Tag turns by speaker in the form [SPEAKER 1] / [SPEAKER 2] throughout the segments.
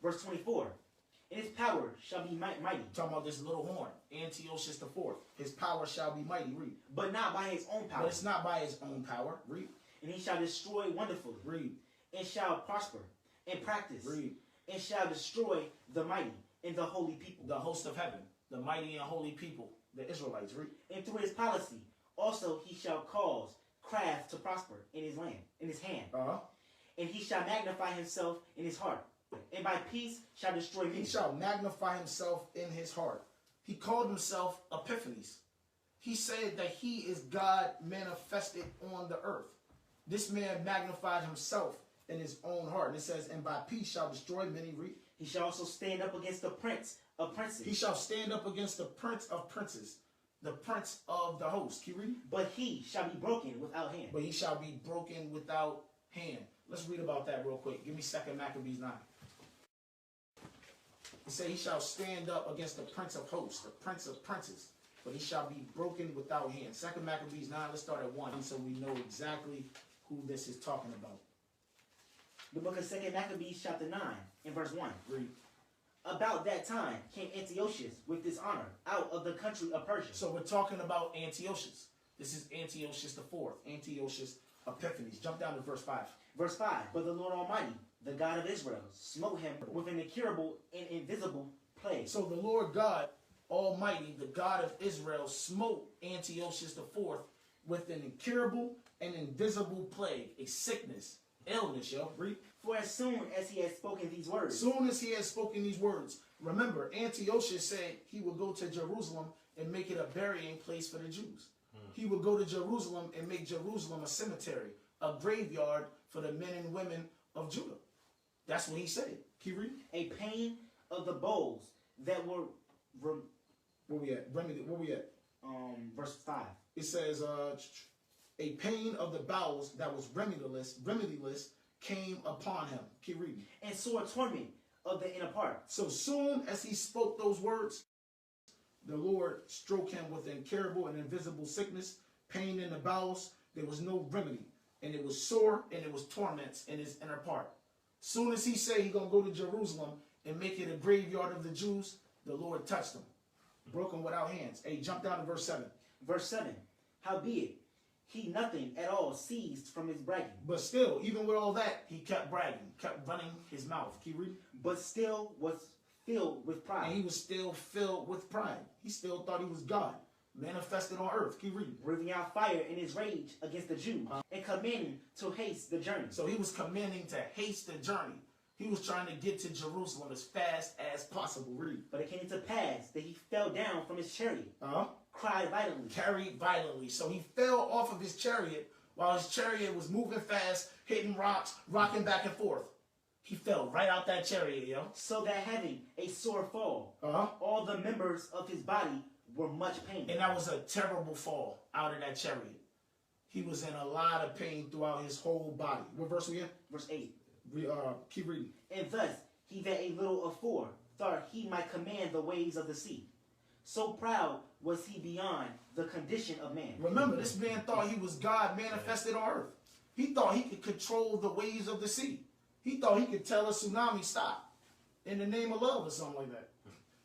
[SPEAKER 1] Verse 24. And his power shall be mighty.
[SPEAKER 2] Talking about this little horn, Antiochus IV. His power shall be mighty. Read.
[SPEAKER 1] But not by his own power.
[SPEAKER 2] But it's not by his own power. Read.
[SPEAKER 1] And he shall destroy wonderfully.
[SPEAKER 2] Read.
[SPEAKER 1] And shall prosper and practice.
[SPEAKER 2] Read.
[SPEAKER 1] And shall destroy the mighty and the holy people.
[SPEAKER 2] The host of heaven, the mighty and holy people, the Israelites. Read.
[SPEAKER 1] And through his policy also he shall cause craft to prosper in his land, in his hand. And he shall magnify himself in his heart. And by peace shall destroy many.
[SPEAKER 2] He shall magnify himself in his heart. He called himself Epiphanes. He said that he is God manifested on the earth. This man magnified himself in his own heart. And it says, and by peace shall destroy many. Read.
[SPEAKER 1] He shall also stand up against the prince of princes.
[SPEAKER 2] He shall stand up against the prince of princes, the prince of the host. Keep reading.
[SPEAKER 1] But he shall be broken without hand.
[SPEAKER 2] But he shall be broken without hand. Let's read about that real quick. Give me 2 Maccabees 9. He said he shall stand up against the prince of hosts, the prince of princes, but he shall be broken without hand. 2 Maccabees 9, let's start at 1 so we know exactly who this is talking about.
[SPEAKER 1] The book of 2 Maccabees chapter 9 and verse 1.
[SPEAKER 2] Read.
[SPEAKER 1] About that time came Antiochus with dishonor out of the country of Persia.
[SPEAKER 2] So we're talking about Antiochus. This is Antiochus IV, Antiochus Epiphanes. Jump down to verse 5.
[SPEAKER 1] Verse 5. But the Lord Almighty, the God of Israel, smote him with an incurable and invisible plague.
[SPEAKER 2] So the Lord God Almighty, the God of Israel, smote Antiochus IV with an incurable and invisible plague, a sickness, illness, yo. Read.
[SPEAKER 1] For as soon as he had spoken these words.
[SPEAKER 2] Soon as he had spoken these words. Remember, Antiochus said he would go to Jerusalem and make it a burying place for the Jews. He would go to Jerusalem and make Jerusalem a cemetery, a graveyard for the men and women of Judah. That's what he said. Keep reading.
[SPEAKER 1] A pain of the bowels that were...
[SPEAKER 2] Where we at? Where we at?
[SPEAKER 1] Verse 5.
[SPEAKER 2] It says, a pain of the bowels that was remediless came upon him. Keep reading.
[SPEAKER 1] And sore torment of the inner part.
[SPEAKER 2] So soon as he spoke those words, the Lord struck him with incurable and invisible sickness, pain in the bowels. There was no remedy. And it was sore and it was torments in his inner part. Soon as he said he's going to go to Jerusalem and make it a graveyard of the Jews, the Lord touched him. Broke him without hands. Hey, jump down to verse 7.
[SPEAKER 1] Verse 7. Howbeit, he nothing at all ceased from his bragging.
[SPEAKER 2] But still, even with all that, he kept bragging, kept running his mouth. Keep reading.
[SPEAKER 1] But still was filled with pride.
[SPEAKER 2] And he was still filled with pride. He still thought he was God, manifested on earth. Keep reading.
[SPEAKER 1] Breathing out fire in his rage against the Jews, and commanding to haste the journey.
[SPEAKER 2] So he was commanding to haste the journey. He was trying to get to Jerusalem as fast as possible. Read.
[SPEAKER 1] But it came to pass that he fell down from his chariot, cried violently.
[SPEAKER 2] Carried violently. So he fell off of his chariot while his chariot was moving fast, hitting rocks, rocking back and forth. He fell right out that chariot, yo.
[SPEAKER 1] So that having a sore fall, all the members of his body were much pain.
[SPEAKER 2] And that was a terrible fall out of that chariot. He was in a lot of pain throughout his whole body. What verse we in?
[SPEAKER 1] Verse 8.
[SPEAKER 2] Keep reading.
[SPEAKER 1] And thus he that a little afore thought he might command the waves of the sea. So proud was he beyond the condition of man.
[SPEAKER 2] Remember, this man thought he was God manifested on earth. He thought he could control the waves of the sea. He thought he could tell a tsunami stop in the name of love or something like that.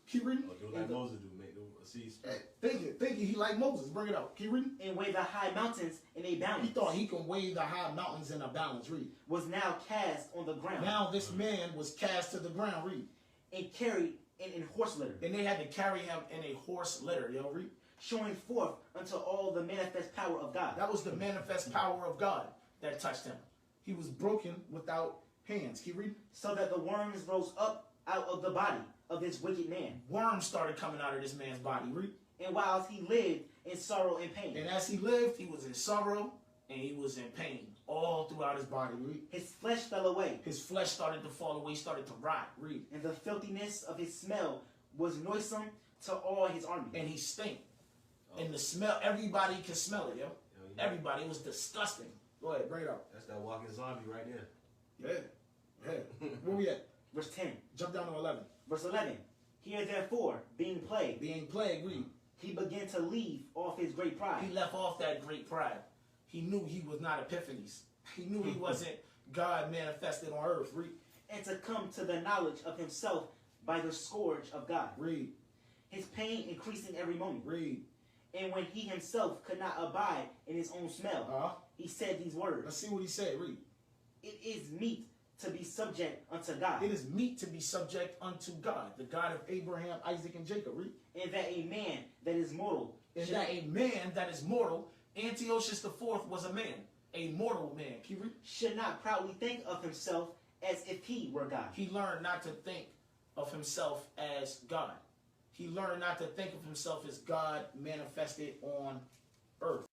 [SPEAKER 2] Keep reading.
[SPEAKER 3] Or do like Moses do, make the sea split.
[SPEAKER 2] Think it. He like Moses. Bring it out. Keep reading.
[SPEAKER 1] And weigh the high mountains in a balance.
[SPEAKER 2] He thought he can weigh the high mountains in a balance. Read.
[SPEAKER 1] Was now cast on the ground.
[SPEAKER 2] Now this man was cast to the ground. Read.
[SPEAKER 1] And carried in horse litter.
[SPEAKER 2] And they had to carry him in a horse litter. Yo, read.
[SPEAKER 1] Showing forth unto all the manifest power of God.
[SPEAKER 2] That was the manifest power of God that touched him. He was broken without hands. Keep reading.
[SPEAKER 1] So that the worms rose up out of the body of this wicked man.
[SPEAKER 2] Worms started coming out of this man's body. Read.
[SPEAKER 1] And whilst he lived in sorrow and pain.
[SPEAKER 2] And as he lived, he was in sorrow and he was in pain all throughout his body. Read.
[SPEAKER 1] His flesh fell away.
[SPEAKER 2] His flesh started to fall away, started to rot. Read.
[SPEAKER 1] And the filthiness of his smell was noisome to all his army.
[SPEAKER 2] And he stank. And the smell, everybody could smell it, yo. Everybody. It was disgusting. Go ahead, bring it up.
[SPEAKER 3] That's that walking zombie right there.
[SPEAKER 2] Yeah. Where we at?
[SPEAKER 1] Verse 10.
[SPEAKER 2] Jump down to 11.
[SPEAKER 1] Verse 11. Here therefore, being plagued,
[SPEAKER 2] read.
[SPEAKER 1] He began to leave off his great pride.
[SPEAKER 2] He left off that great pride. He knew he was not Epiphanes. He knew he wasn't God manifested on earth. Read.
[SPEAKER 1] and to come to the knowledge of himself by the scourge of God.
[SPEAKER 2] Read.
[SPEAKER 1] His pain increasing every moment.
[SPEAKER 2] Read.
[SPEAKER 1] And when he himself could not abide in his own smell, he said these words.
[SPEAKER 2] Let's see what he said. Read.
[SPEAKER 1] It is meet to be subject unto God.
[SPEAKER 2] It is meet to be subject unto God, the God of Abraham, Isaac, and Jacob. Read.
[SPEAKER 1] And that a man that is mortal.
[SPEAKER 2] And that a man that is mortal, Antiochus IV was a man, a mortal man. Can you read?
[SPEAKER 1] Should not proudly think of himself as if he were God.
[SPEAKER 2] He learned not to think of himself as God. He learned not to think of himself as God manifested on earth.